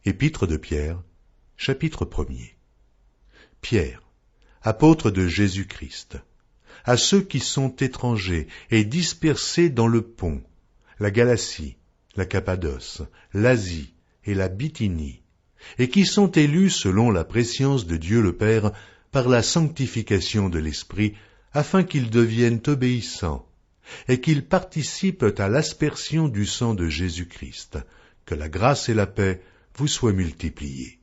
Épître de Pierre, chapitre 1er. Pierre, apôtre de Jésus-Christ, à ceux qui sont étrangers et dispersés dans le Pont, la Galatie, la Cappadoce, l'Asie et la Bithynie, et qui sont élus selon la prescience de Dieu le Père par la sanctification de l'Esprit, afin qu'ils deviennent obéissants, et qu'ils participent à l'aspersion du sang de Jésus-Christ, que la grâce et la paix vous soient multipliées.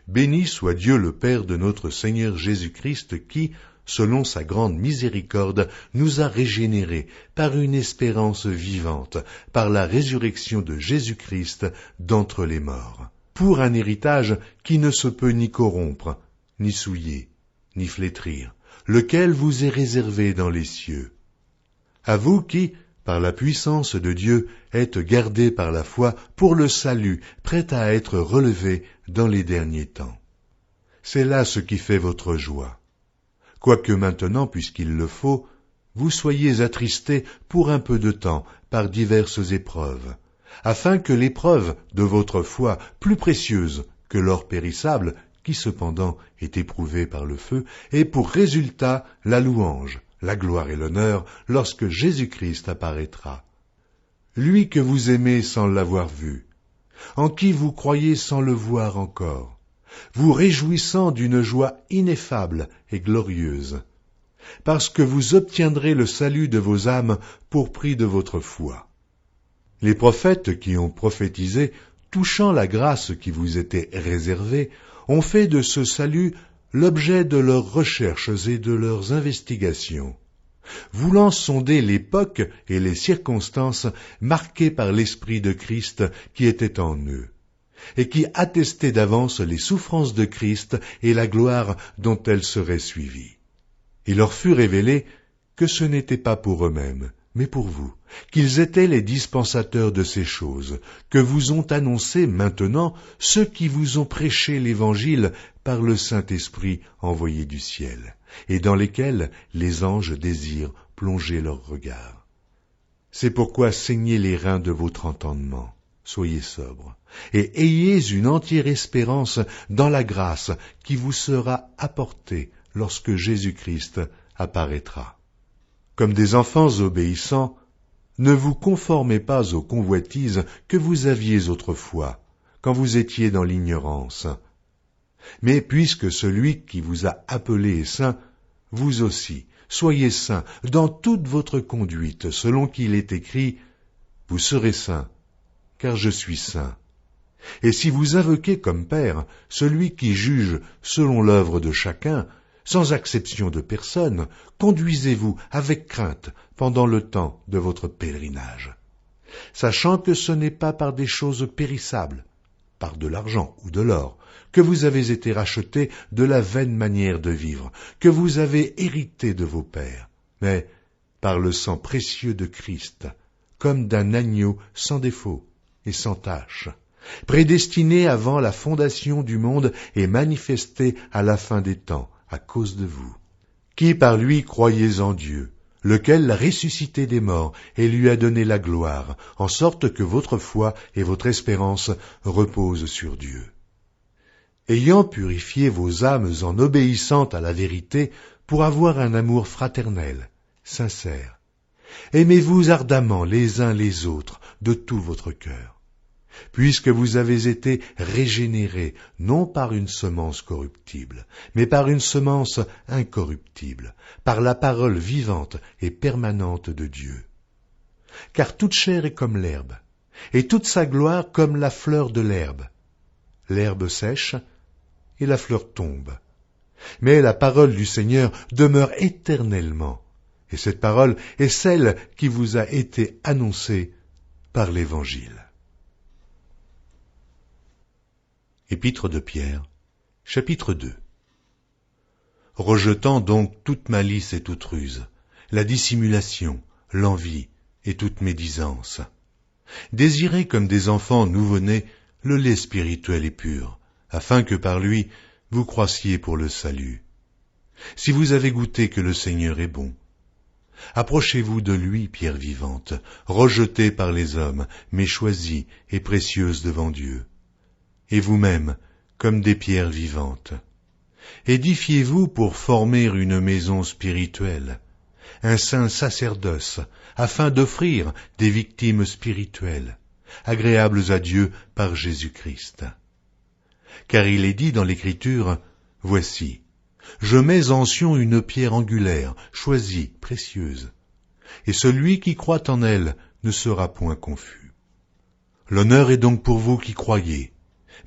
Béni soit Dieu le Père de notre Seigneur Jésus-Christ qui, selon sa grande miséricorde, nous a régénérés par une espérance vivante, par la résurrection de Jésus-Christ d'entre les morts, pour un héritage qui ne se peut ni corrompre, ni souiller, ni flétrir, lequel vous est réservé dans les cieux. À vous qui, par la puissance de Dieu, êtes gardés par la foi pour le salut, prêt à être relevé dans les derniers temps. C'est là ce qui fait votre joie. Quoique maintenant, puisqu'il le faut, vous soyez attristés pour un peu de temps par diverses épreuves, afin que l'épreuve de votre foi, plus précieuse que l'or périssable, qui cependant est éprouvé par le feu, ait pour résultat la louange, la gloire et l'honneur lorsque Jésus-Christ apparaîtra. Lui que vous aimez sans l'avoir vu, en qui vous croyez sans le voir encore, vous réjouissant d'une joie ineffable et glorieuse, parce que vous obtiendrez le salut de vos âmes pour prix de votre foi. Les prophètes qui ont prophétisé, touchant la grâce qui vous était réservée, ont fait de ce salut l'objet de leurs recherches et de leurs investigations, voulant sonder l'époque et les circonstances marquées par l'Esprit de Christ qui était en eux, et qui attestait d'avance les souffrances de Christ et la gloire dont elles seraient suivies. Il leur fut révélé que ce n'était pas pour eux-mêmes, mais pour vous, qu'ils étaient les dispensateurs de ces choses, que vous ont annoncé maintenant ceux qui vous ont prêché l'Évangile par le Saint-Esprit envoyé du ciel, et dans lesquels les anges désirent plonger leur regard. C'est pourquoi saignez les reins de votre entendement, soyez sobres, et ayez une entière espérance dans la grâce qui vous sera apportée lorsque Jésus-Christ apparaîtra. Comme des enfants obéissants, ne vous conformez pas aux convoitises que vous aviez autrefois, quand vous étiez dans l'ignorance. Mais puisque celui qui vous a appelé est saint, vous aussi, soyez saints dans toute votre conduite, selon qu'il est écrit « Vous serez saints, car je suis saint ». Et si vous invoquez comme Père celui qui juge selon l'œuvre de chacun, sans acception de personne, conduisez-vous avec crainte pendant le temps de votre pèlerinage, sachant que ce n'est pas par des choses périssables, par de l'argent ou de l'or, que vous avez été rachetés de la vaine manière de vivre, que vous avez hérité de vos pères, mais par le sang précieux de Christ, comme d'un agneau sans défaut et sans tache, prédestiné avant la fondation du monde et manifesté à la fin des temps, à cause de vous, qui par lui croyez en Dieu, lequel l'a ressuscité des morts et lui a donné la gloire, en sorte que votre foi et votre espérance reposent sur Dieu. Ayant purifié vos âmes en obéissant à la vérité pour avoir un amour fraternel, sincère, aimez-vous ardemment les uns les autres de tout votre cœur, puisque vous avez été régénérés non par une semence corruptible, mais par une semence incorruptible, par la parole vivante et permanente de Dieu. Car toute chair est comme l'herbe, et toute sa gloire comme la fleur de l'herbe. L'herbe sèche, et la fleur tombe. Mais la parole du Seigneur demeure éternellement, et cette parole est celle qui vous a été annoncée par l'Évangile. Épître de Pierre, chapitre 2. Rejetant donc toute malice et toute ruse, la dissimulation, l'envie et toute médisance, désirez comme des enfants nouveau-nés le lait spirituel et pur, afin que par lui vous croissiez pour le salut. Si vous avez goûté que le Seigneur est bon, approchez-vous de lui, pierre vivante, rejetée par les hommes, mais choisie et précieuse devant Dieu. et vous-même comme des pierres vivantes. Édifiez-vous pour former une maison spirituelle, un saint sacerdoce, afin d'offrir des victimes spirituelles, agréables à Dieu par Jésus-Christ. Car il est dit dans l'Écriture, « Voici, je mets en Sion une pierre angulaire, choisie, précieuse, et celui qui croit en elle ne sera point confus. » L'honneur est donc pour vous qui croyez,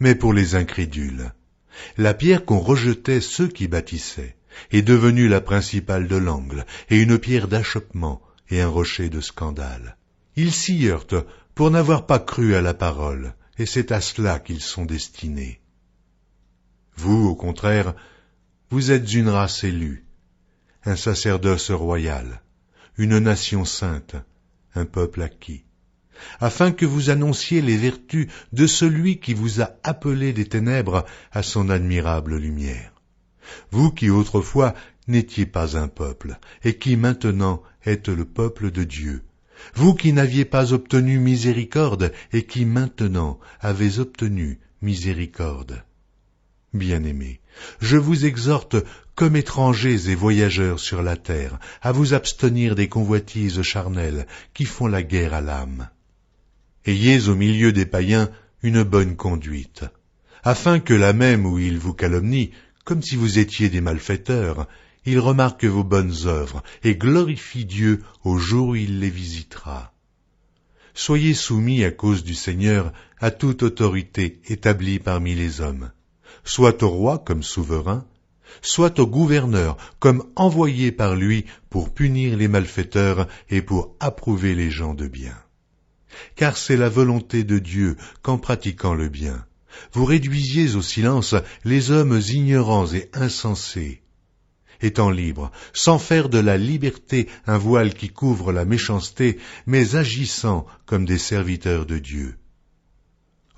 mais pour les incrédules. La pierre qu'ont rejetait ceux qui bâtissaient est devenue la principale de l'angle, et une pierre d'achoppement et un rocher de scandale. Ils s'y heurtent pour n'avoir pas cru à la parole, et c'est à cela qu'ils sont destinés. Vous, au contraire, vous êtes une race élue, un sacerdoce royal, une nation sainte, un peuple acquis, afin que vous annonciez les vertus de celui qui vous a appelé des ténèbres à son admirable lumière. Vous qui autrefois n'étiez pas un peuple, et qui maintenant êtes le peuple de Dieu, vous qui n'aviez pas obtenu miséricorde, et qui maintenant avez obtenu miséricorde. Bien-aimés, je vous exhorte, comme étrangers et voyageurs sur la terre, à vous abstenir des convoitises charnelles qui font la guerre à l'âme. Ayez au milieu des païens une bonne conduite, afin que là même où ils vous calomnient, comme si vous étiez des malfaiteurs, ils remarquent vos bonnes œuvres et glorifient Dieu au jour où il les visitera. Soyez soumis à cause du Seigneur à toute autorité établie parmi les hommes, soit au roi comme souverain, soit au gouverneur comme envoyé par lui pour punir les malfaiteurs et pour approuver les gens de bien. Car c'est la volonté de Dieu qu'en pratiquant le bien, vous réduisiez au silence les hommes ignorants et insensés, étant libres, sans faire de la liberté un voile qui couvre la méchanceté, mais agissant comme des serviteurs de Dieu.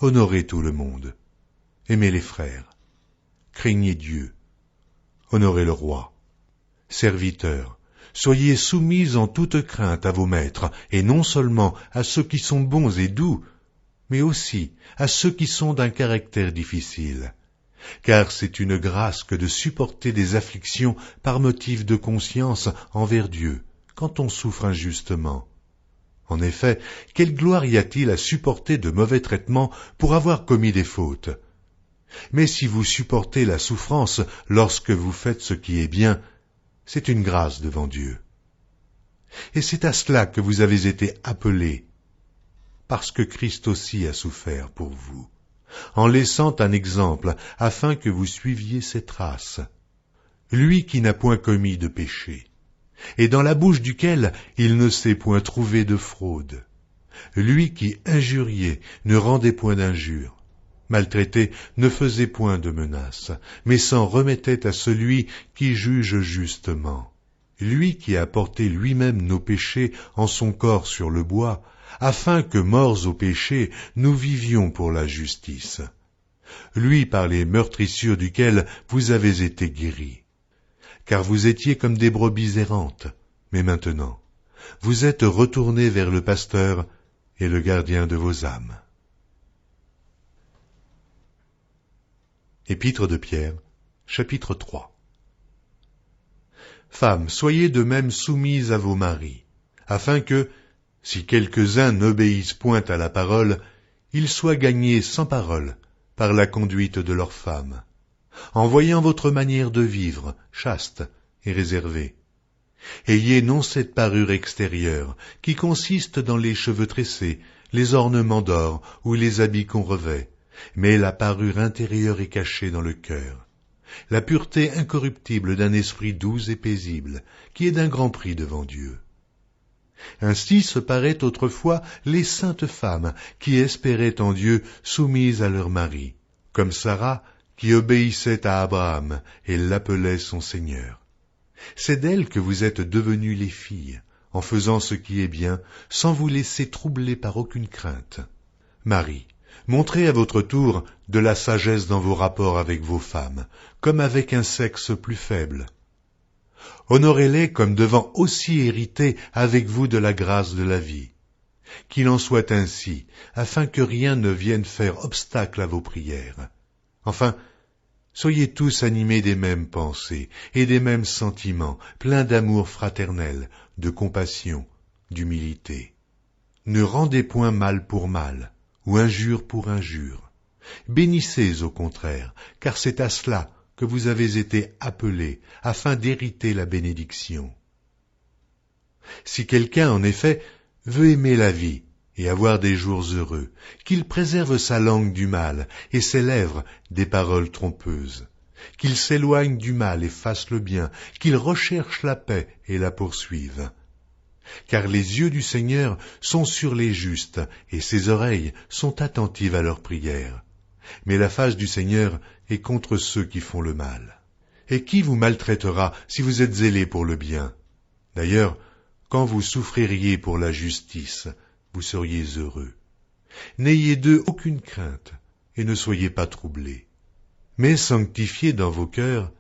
Honorez tout le monde, aimez les frères, craignez Dieu, honorez le roi. Serviteurs, soyez soumis en toute crainte à vos maîtres, et non seulement à ceux qui sont bons et doux, mais aussi à ceux qui sont d'un caractère difficile. Car c'est une grâce que de supporter des afflictions par motif de conscience envers Dieu, quand on souffre injustement. En effet, quelle gloire y a-t-il à supporter de mauvais traitements pour avoir commis des fautes? Mais si vous supportez la souffrance lorsque vous faites ce qui est bien, c'est une grâce devant Dieu. Et c'est à cela que vous avez été appelés, parce que Christ aussi a souffert pour vous, en laissant un exemple afin que vous suiviez ses traces. Lui qui n'a point commis de péché, et dans la bouche duquel il ne s'est point trouvé de fraude. Lui qui injuriait ne rendait point d'injure, maltraité ne faisait point de menaces, mais s'en remettait à celui qui juge justement. Lui qui a porté lui-même nos péchés en son corps sur le bois, afin que, morts au péché, nous vivions pour la justice. Lui par les meurtrissures duquel vous avez été guéris. Car vous étiez comme des brebis errantes, mais maintenant, vous êtes retournés vers le pasteur et le gardien de vos âmes. Épître de Pierre, chapitre 3. Femmes, soyez de même soumises à vos maris, afin que, si quelques-uns n'obéissent point à la parole, ils soient gagnés sans parole par la conduite de leurs femmes, en voyant votre manière de vivre chaste et réservée. Ayez non cette parure extérieure, qui consiste dans les cheveux tressés, les ornements d'or ou les habits qu'on revêt, mais la parure intérieure est cachée dans le cœur, la pureté incorruptible d'un esprit doux et paisible, qui est d'un grand prix devant Dieu. Ainsi se paraient autrefois les saintes femmes qui espéraient en Dieu soumises à leur mari, comme Sarah qui obéissait à Abraham et l'appelait son Seigneur. C'est d'elles que vous êtes devenues les filles, en faisant ce qui est bien, sans vous laisser troubler par aucune crainte. Marie, montrez à votre tour de la sagesse dans vos rapports avec vos femmes, comme avec un sexe plus faible. Honorez-les comme devant aussi hériter avec vous de la grâce de la vie. Qu'il en soit ainsi, afin que rien ne vienne faire obstacle à vos prières. Enfin, soyez tous animés des mêmes pensées et des mêmes sentiments, pleins d'amour fraternel, de compassion, d'humilité. Ne rendez point mal pour mal, ou injure pour injure. Bénissez au contraire, car c'est à cela que vous avez été appelés, afin d'hériter la bénédiction. Si quelqu'un, en effet, veut aimer la vie et avoir des jours heureux, qu'il préserve sa langue du mal et ses lèvres des paroles trompeuses, qu'il s'éloigne du mal et fasse le bien, qu'il recherche la paix et la poursuive. Car les yeux du Seigneur sont sur les justes, et ses oreilles sont attentives à leurs prières. Mais la face du Seigneur est contre ceux qui font le mal. Et qui vous maltraitera si vous êtes zélés pour le bien? D'ailleurs, quand vous souffririez pour la justice, vous seriez heureux. N'ayez d'eux aucune crainte, et ne soyez pas troublés. Mais sanctifiez dans vos cœurs,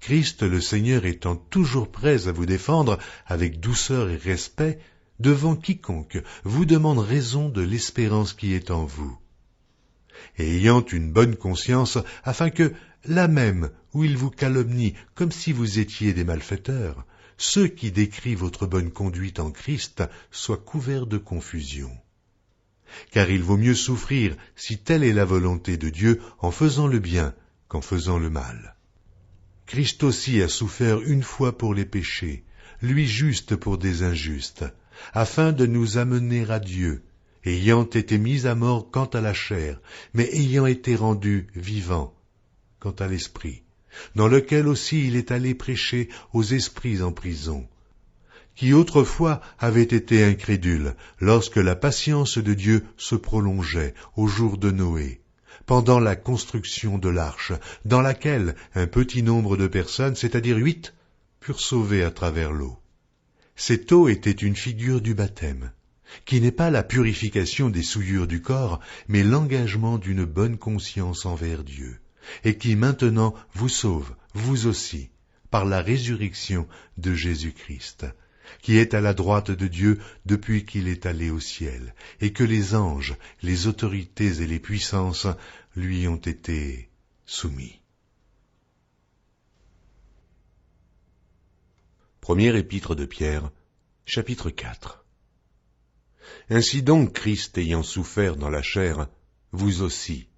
Christ le Seigneur étant toujours prêt à vous défendre avec douceur et respect devant quiconque vous demande raison de l'espérance qui est en vous. Et ayant une bonne conscience, afin que, là même où il vous calomnie comme si vous étiez des malfaiteurs, ceux qui décrient votre bonne conduite en Christ soient couverts de confusion. Car il vaut mieux souffrir, si telle est la volonté de Dieu, en faisant le bien qu'en faisant le mal. Christ aussi a souffert une fois pour les péchés, lui juste pour des injustes, afin de nous amener à Dieu, ayant été mis à mort quant à la chair, mais ayant été rendu vivant quant à l'esprit, dans lequel aussi il est allé prêcher aux esprits en prison, qui autrefois avaient été incrédules lorsque la patience de Dieu se prolongeait au jour de Noé, pendant la construction de l'arche, dans laquelle un petit nombre de personnes, c'est-à-dire 8, purent sauver à travers l'eau. Cette eau était une figure du baptême, qui n'est pas la purification des souillures du corps, mais l'engagement d'une bonne conscience envers Dieu, et qui maintenant vous sauve, vous aussi, par la résurrection de Jésus-Christ, qui est à la droite de Dieu depuis qu'il est allé au ciel, et que les anges, les autorités et les puissances lui ont été soumis. Première épître de Pierre, chapitre 4. Ainsi donc, Christ ayant souffert dans la chair, vous aussi,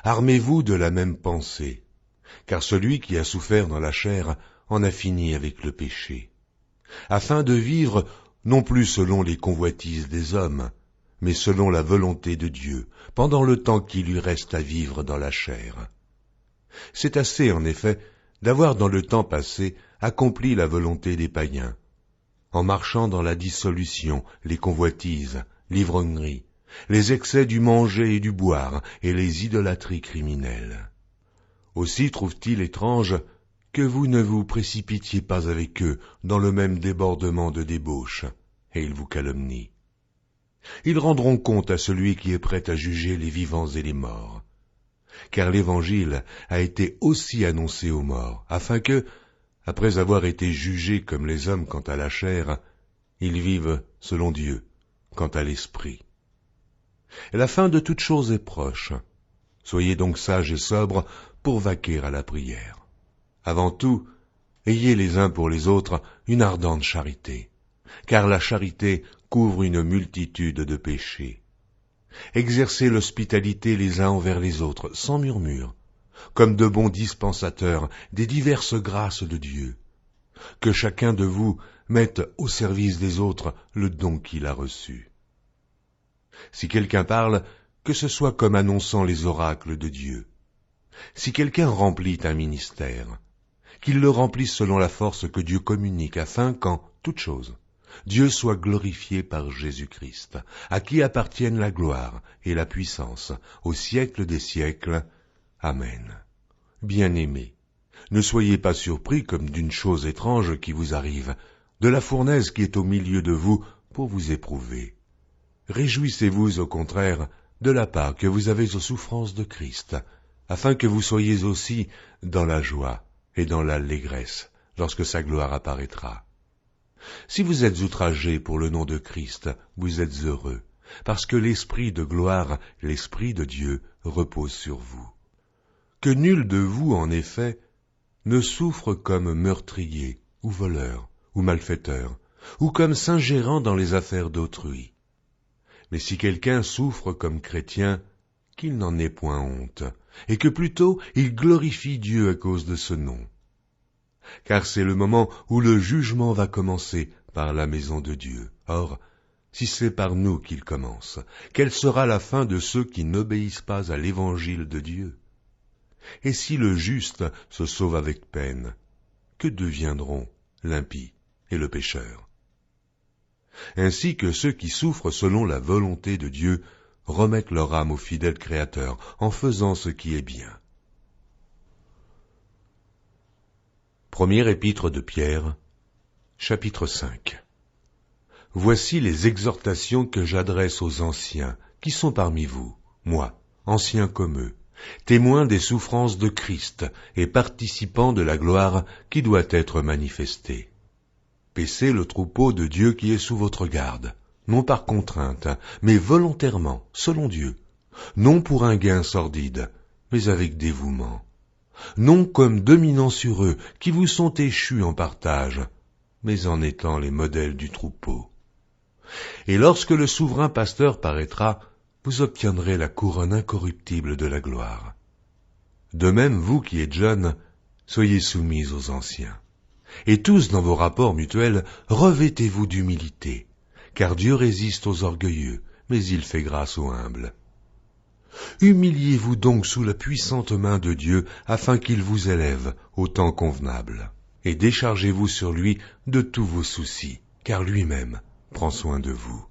armez-vous de la même pensée, car celui qui a souffert dans la chair en a fini avec le péché, afin de vivre non plus selon les convoitises des hommes, mais selon la volonté de Dieu, pendant le temps qui lui reste à vivre dans la chair. C'est assez, en effet, d'avoir dans le temps passé accompli la volonté des païens, en marchant dans la dissolution, les convoitises, l'ivrognerie, les excès du manger et du boire, et les idolâtries criminelles. Aussi trouve-t-il étrange que vous ne vous précipitiez pas avec eux dans le même débordement de débauche, et ils vous calomnient. Ils rendront compte à celui qui est prêt à juger les vivants et les morts. Car l'Évangile a été aussi annoncé aux morts, afin que, après avoir été jugés comme les hommes quant à la chair, ils vivent selon Dieu, quant à l'esprit. La fin de toute chose est proche. Soyez donc sages et sobres pour vaquer à la prière. Avant tout, ayez les uns pour les autres une ardente charité, car la charité couvre une multitude de péchés. Exercez l'hospitalité les uns envers les autres, sans murmure, comme de bons dispensateurs des diverses grâces de Dieu. Que chacun de vous mette au service des autres le don qu'il a reçu. Si quelqu'un parle, que ce soit comme annonçant les oracles de Dieu. Si quelqu'un remplit un ministère, qu'il le remplisse selon la force que Dieu communique, afin qu'en toute chose, Dieu soit glorifié par Jésus-Christ, à qui appartiennent la gloire et la puissance au siècle des siècles. Amen. Bien-aimés, ne soyez pas surpris comme d'une chose étrange qui vous arrive, de la fournaise qui est au milieu de vous pour vous éprouver. Réjouissez-vous au contraire de la part que vous avez aux souffrances de Christ, afin que vous soyez aussi dans la joie et dans l'allégresse lorsque sa gloire apparaîtra. Si vous êtes outragés pour le nom de Christ, vous êtes heureux, parce que l'Esprit de gloire, l'Esprit de Dieu, repose sur vous. Que nul de vous, en effet, ne souffre comme meurtrier, ou voleur, ou malfaiteur, ou comme s'ingérant dans les affaires d'autrui. Mais si quelqu'un souffre comme chrétien, qu'il n'en ait point honte, et que plutôt il glorifie Dieu à cause de ce nom. Car c'est le moment où le jugement va commencer par la maison de Dieu. Or, si c'est par nous qu'il commence, quelle sera la fin de ceux qui n'obéissent pas à l'évangile de Dieu? Et si le juste se sauve avec peine, que deviendront l'impie et le pécheur? Ainsi que ceux qui souffrent selon la volonté de Dieu remettent leur âme au fidèle Créateur en faisant ce qui est bien. Première épître de Pierre, chapitre 5. Voici les exhortations que j'adresse aux anciens qui sont parmi vous, moi, ancien comme eux, témoins des souffrances de Christ et participants de la gloire qui doit être manifestée. Paissez le troupeau de Dieu qui est sous votre garde, non par contrainte, mais volontairement, selon Dieu, non pour un gain sordide, mais avec dévouement, non comme dominant sur eux qui vous sont échus en partage, mais en étant les modèles du troupeau. Et lorsque le souverain pasteur paraîtra, vous obtiendrez la couronne incorruptible de la gloire. De même, vous qui êtes jeunes, soyez soumis aux anciens. Et tous, dans vos rapports mutuels, revêtez-vous d'humilité, car Dieu résiste aux orgueilleux, mais il fait grâce aux humbles. Humiliez-vous donc sous la puissante main de Dieu, afin qu'il vous élève au temps convenable, et déchargez-vous sur lui de tous vos soucis, car lui-même prend soin de vous.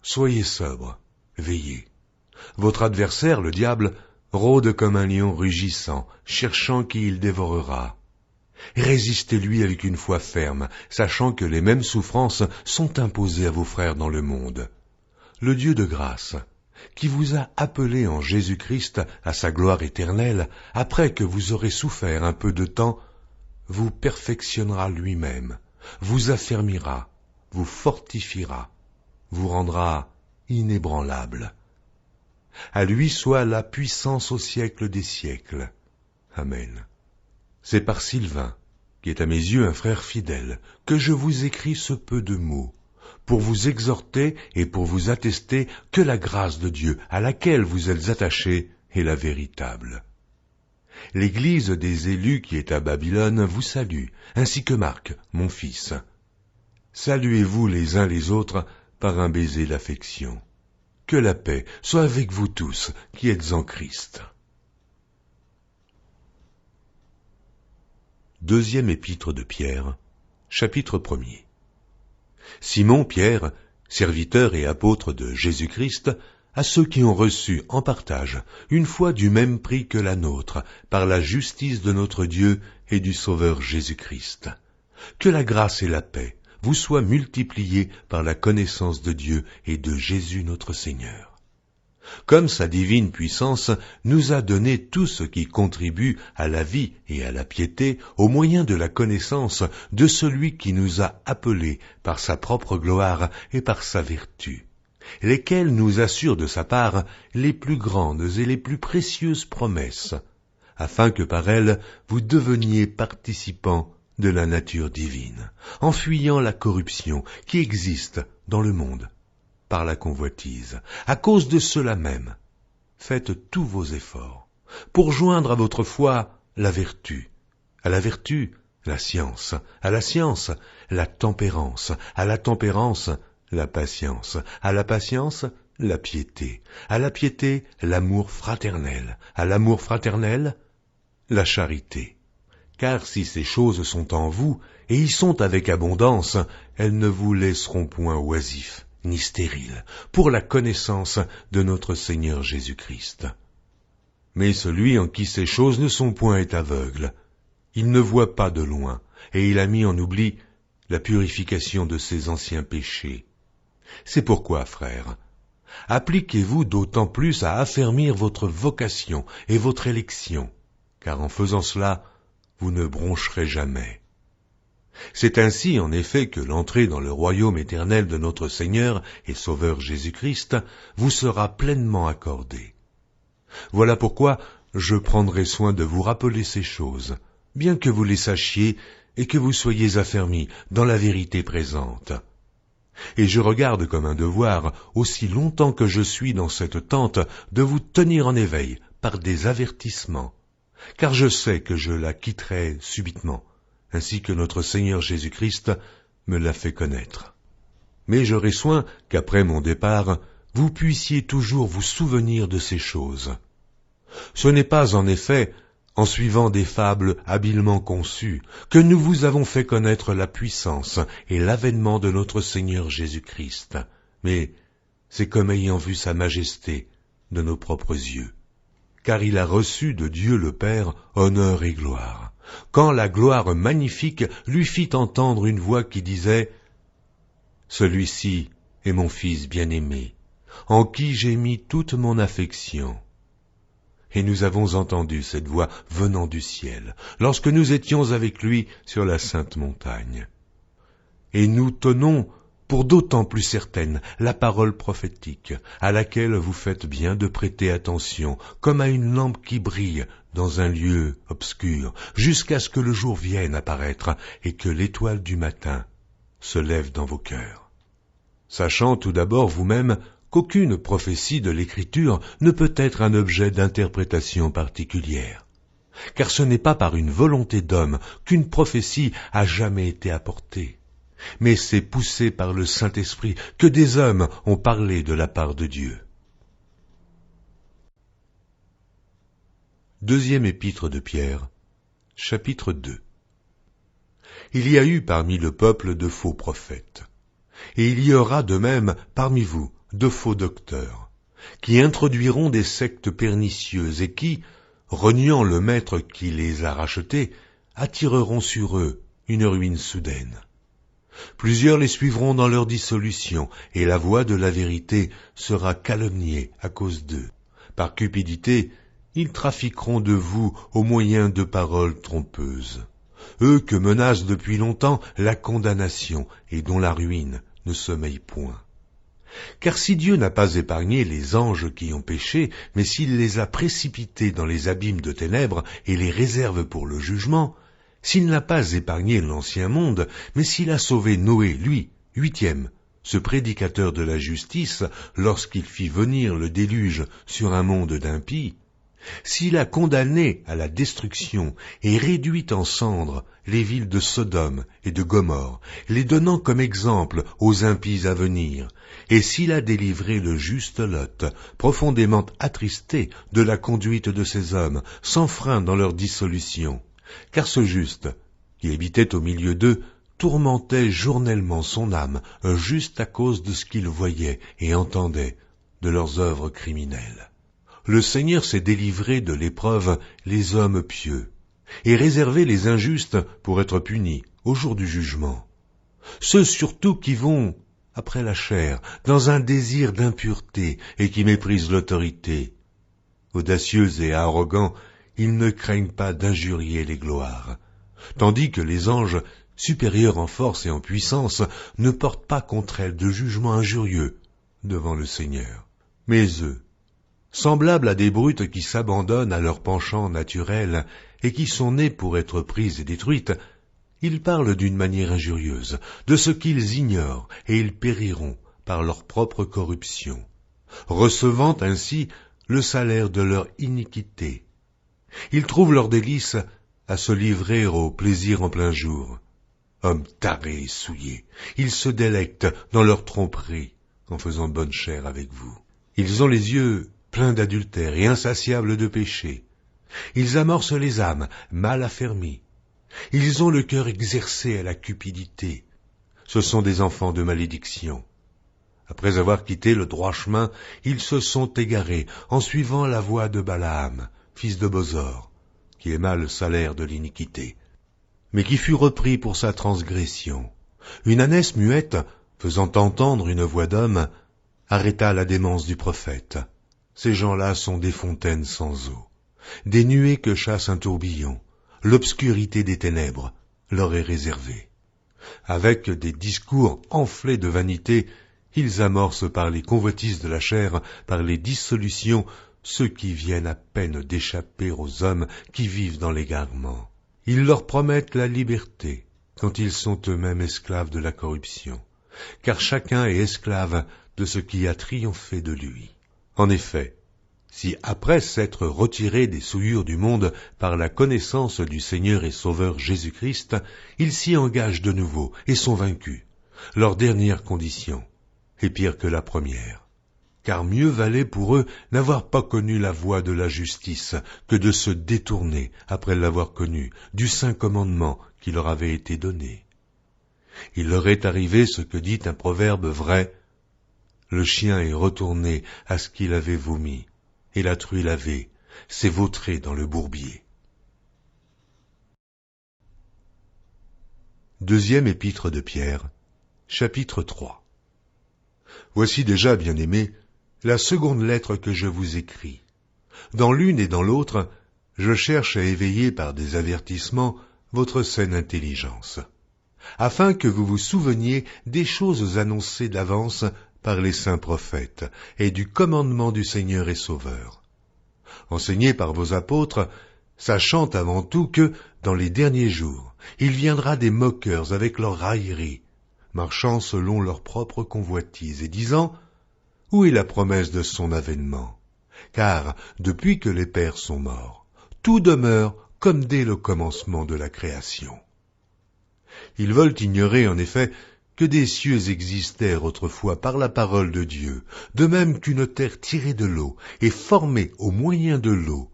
Soyez sobres, veillez. Votre adversaire, le diable, rôde comme un lion rugissant, cherchant qui il dévorera. Résistez-lui avec une foi ferme, sachant que les mêmes souffrances sont imposées à vos frères dans le monde. Le Dieu de grâce, qui vous a appelé en Jésus-Christ à sa gloire éternelle, après que vous aurez souffert un peu de temps, vous perfectionnera lui-même, vous affermira, vous fortifiera, vous rendra inébranlable. À lui soit la puissance au siècle des siècles. Amen. C'est par Sylvain, qui est à mes yeux un frère fidèle, que je vous écris ce peu de mots, pour vous exhorter et pour vous attester que la grâce de Dieu à laquelle vous êtes attachés est la véritable. L'Église des élus qui est à Babylone vous salue, ainsi que Marc, mon fils. Saluez-vous les uns les autres par un baiser d'affection. Que la paix soit avec vous tous qui êtes en Christ. Deuxième épître de Pierre, chapitre 1er. Simon Pierre, serviteur et apôtre de Jésus-Christ, à ceux qui ont reçu en partage une foi du même prix que la nôtre, par la justice de notre Dieu et du Sauveur Jésus-Christ. Que la grâce et la paix vous soient multipliées par la connaissance de Dieu et de Jésus notre Seigneur. Comme sa divine puissance nous a donné tout ce qui contribue à la vie et à la piété au moyen de la connaissance de celui qui nous a appelés par sa propre gloire et par sa vertu, lesquels nous assurent de sa part les plus grandes et les plus précieuses promesses, afin que par elles vous deveniez participants de la nature divine, en fuyant la corruption qui existe dans le monde par la convoitise. À cause de cela même, faites tous vos efforts pour joindre à votre foi la vertu, à la vertu la science, à la science la tempérance, à la tempérance la patience, à la patience la piété, à la piété l'amour fraternel, à l'amour fraternel la charité. Car si ces choses sont en vous, et y sont avec abondance, elles ne vous laisseront point oisifs, ni stériles, pour la connaissance de notre Seigneur Jésus-Christ. Mais celui en qui ces choses ne sont point est aveugle. Il ne voit pas de loin, et il a mis en oubli la purification de ses anciens péchés. C'est pourquoi, frères, appliquez-vous d'autant plus à affermir votre vocation et votre élection, car en faisant cela, vous ne broncherez jamais. C'est ainsi, en effet, que l'entrée dans le royaume éternel de notre Seigneur et Sauveur Jésus-Christ vous sera pleinement accordée. Voilà pourquoi je prendrai soin de vous rappeler ces choses, bien que vous les sachiez et que vous soyez affermis dans la vérité présente. Et je regarde comme un devoir, aussi longtemps que je suis dans cette tente, de vous tenir en éveil par des avertissements, car je sais que je la quitterai subitement, ainsi que notre Seigneur Jésus-Christ me l'a fait connaître. Mais j'aurai soin qu'après mon départ, vous puissiez toujours vous souvenir de ces choses. Ce n'est pas, en effet, en suivant des fables habilement conçues, que nous vous avons fait connaître la puissance et l'avènement de notre Seigneur Jésus-Christ, mais c'est comme ayant vu sa majesté de nos propres yeux. Car il a reçu de Dieu le Père honneur et gloire, quand la gloire magnifique lui fit entendre une voix qui disait « Celui-ci est mon Fils bien-aimé, en qui j'ai mis toute mon affection. » Et nous avons entendu cette voix venant du ciel, lorsque nous étions avec lui sur la sainte montagne. Et nous tenons pour d'autant plus certaine la parole prophétique, à laquelle vous faites bien de prêter attention, comme à une lampe qui brille dans un lieu obscur, jusqu'à ce que le jour vienne apparaître et que l'étoile du matin se lève dans vos cœurs. Sachant tout d'abord vous-même qu'aucune prophétie de l'Écriture ne peut être un objet d'interprétation particulière, car ce n'est pas par une volonté d'homme qu'une prophétie a jamais été apportée, mais c'est poussé par le Saint-Esprit que des hommes ont parlé de la part de Dieu. Deuxième épître de Pierre, chapitre 2. Il y a eu parmi le peuple de faux prophètes, et il y aura de même parmi vous de faux docteurs, qui introduiront des sectes pernicieuses et qui, reniant le maître qui les a rachetés, attireront sur eux une ruine soudaine. Plusieurs les suivront dans leur dissolution, et la voie de la vérité sera calomniée à cause d'eux. Par cupidité, ils trafiqueront de vous au moyen de paroles trompeuses. Eux que menace depuis longtemps la condamnation et dont la ruine ne sommeille point. Car si Dieu n'a pas épargné les anges qui ont péché, mais s'il les a précipités dans les abîmes de ténèbres et les réserve pour le jugement, s'il n'a pas épargné l'ancien monde, mais s'il a sauvé Noé, lui, 8e, ce prédicateur de la justice, lorsqu'il fit venir le déluge sur un monde d'impies, s'il a condamné à la destruction et réduit en cendres les villes de Sodome et de Gomorrhe, les donnant comme exemple aux impies à venir, et s'il a délivré le juste Lot, profondément attristé de la conduite de ces hommes, sans frein dans leur dissolution, car ce juste, qui habitait au milieu d'eux, tourmentait journellement son âme, juste à cause de ce qu'il voyait et entendait de leurs œuvres criminelles. Le Seigneur s'est délivré de l'épreuve les hommes pieux, et réservé les injustes pour être punis au jour du jugement. Ceux surtout qui vont, après la chair, dans un désir d'impureté et qui méprisent l'autorité. Audacieux et arrogants, ils ne craignent pas d'injurier les gloires, tandis que les anges, supérieurs en force et en puissance, ne portent pas contre elles de jugement injurieux devant le Seigneur. Mais eux, semblables à des brutes qui s'abandonnent à leurs penchants naturels et qui sont nées pour être prises et détruites, ils parlent d'une manière injurieuse de ce qu'ils ignorent et ils périront par leur propre corruption, recevant ainsi le salaire de leur iniquité. Ils trouvent leur délice à se livrer au plaisir en plein jour. Hommes tarés et souillés, ils se délectent dans leur tromperie en faisant bonne chère avec vous. Ils ont les yeux pleins d'adultère et insatiables de péché. Ils amorcent les âmes mal affermies. Ils ont le cœur exercé à la cupidité. Ce sont des enfants de malédiction. Après avoir quitté le droit chemin, ils se sont égarés en suivant la voie de Balaam, fils de Bosor, qui aima le salaire de l'iniquité, mais qui fut repris pour sa transgression. Une ânesse muette, faisant entendre une voix d'homme, arrêta la démence du prophète. Ces gens-là sont des fontaines sans eau, des nuées que chasse un tourbillon. L'obscurité des ténèbres leur est réservée. Avec des discours enflés de vanité, ils amorcent par les convoitises de la chair, par les dissolutions, ceux qui viennent à peine d'échapper aux hommes qui vivent dans l'égarement. Ils leur promettent la liberté, quand ils sont eux-mêmes esclaves de la corruption, car chacun est esclave de ce qui a triomphé de lui. En effet, si après s'être retirés des souillures du monde par la connaissance du Seigneur et Sauveur Jésus-Christ, ils s'y engagent de nouveau et sont vaincus, leur dernière condition est pire que la première. Car mieux valait pour eux n'avoir pas connu la voie de la justice que de se détourner, après l'avoir connue, du saint commandement qui leur avait été donné. Il leur est arrivé ce que dit un proverbe vrai: le chien est retourné à ce qu'il avait vomi, et la truie lavée s'est vautrée dans le bourbier. Deuxième épître de Pierre, chapitre 3. Voici déjà, bien-aimés, la seconde lettre que je vous écris. Dans l'une et dans l'autre, je cherche à éveiller par des avertissements votre saine intelligence, afin que vous vous souveniez des choses annoncées d'avance par les saints prophètes et du commandement du Seigneur et Sauveur. Enseigné par vos apôtres, sachant avant tout que, dans les derniers jours, il viendra des moqueurs avec leurs railleries, marchant selon leur propre convoitise et disant: où est la promesse de son avènement? Car, depuis que les pères sont morts, tout demeure comme dès le commencement de la création. Ils veulent ignorer, en effet, que des cieux existèrent autrefois par la parole de Dieu, de même qu'une terre tirée de l'eau et formée au moyen de l'eau,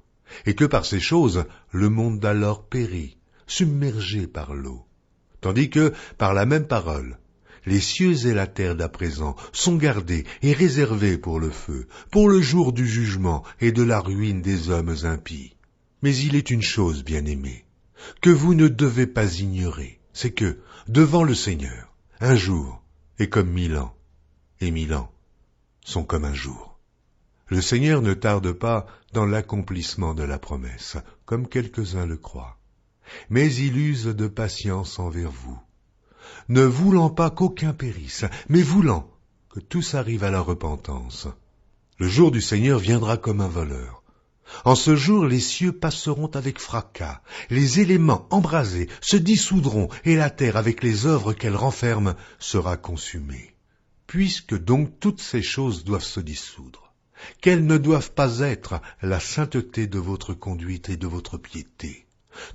et que par ces choses le monde d'alors périt, submergé par l'eau. Tandis que, par la même parole, les cieux et la terre d'à présent sont gardés et réservés pour le feu, pour le jour du jugement et de la ruine des hommes impies. Mais il est une chose, bien-aimée, que vous ne devez pas ignorer, c'est que, devant le Seigneur, un jour est comme 1000 ans, et 1000 ans sont comme un jour. Le Seigneur ne tarde pas dans l'accomplissement de la promesse, comme quelques-uns le croient, mais il use de patience envers vous, ne voulant pas qu'aucun périsse, mais voulant que tous arrivent à la repentance. Le jour du Seigneur viendra comme un voleur. En ce jour, les cieux passeront avec fracas, les éléments embrasés se dissoudront, et la terre, avec les œuvres qu'elle renferme, sera consumée. Puisque donc toutes ces choses doivent se dissoudre, quelles ne doivent pas être la sainteté de votre conduite et de votre piété,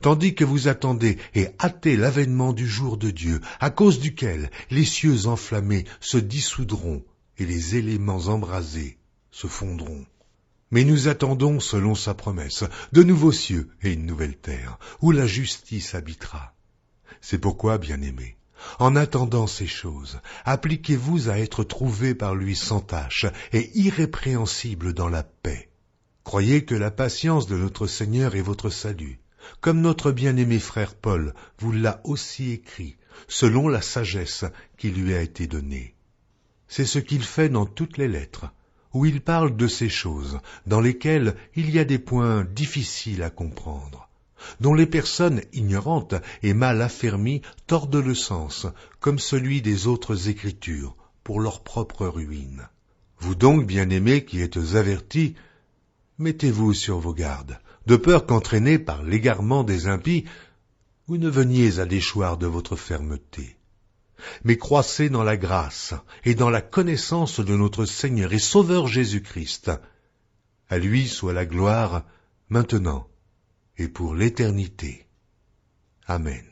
tandis que vous attendez et hâtez l'avènement du jour de Dieu, à cause duquel les cieux enflammés se dissoudront et les éléments embrasés se fondront. Mais nous attendons, selon sa promesse, de nouveaux cieux et une nouvelle terre, où la justice habitera. C'est pourquoi, bien-aimés, en attendant ces choses, appliquez-vous à être trouvés par lui sans tache et irrépréhensibles dans la paix. Croyez que la patience de notre Seigneur est votre salut, comme notre bien-aimé frère Paul vous l'a aussi écrit, selon la sagesse qui lui a été donnée. C'est ce qu'il fait dans toutes les lettres, où il parle de ces choses, dans lesquelles il y a des points difficiles à comprendre, dont les personnes ignorantes et mal affermies tordent le sens, comme celui des autres Écritures, pour leur propre ruine. Vous donc, bien-aimés qui êtes avertis, mettez-vous sur vos gardes, de peur qu'entraînés par l'égarement des impies, vous ne veniez à déchoir de votre fermeté. Mais croissez dans la grâce et dans la connaissance de notre Seigneur et Sauveur Jésus-Christ. À lui soit la gloire, maintenant et pour l'éternité. Amen.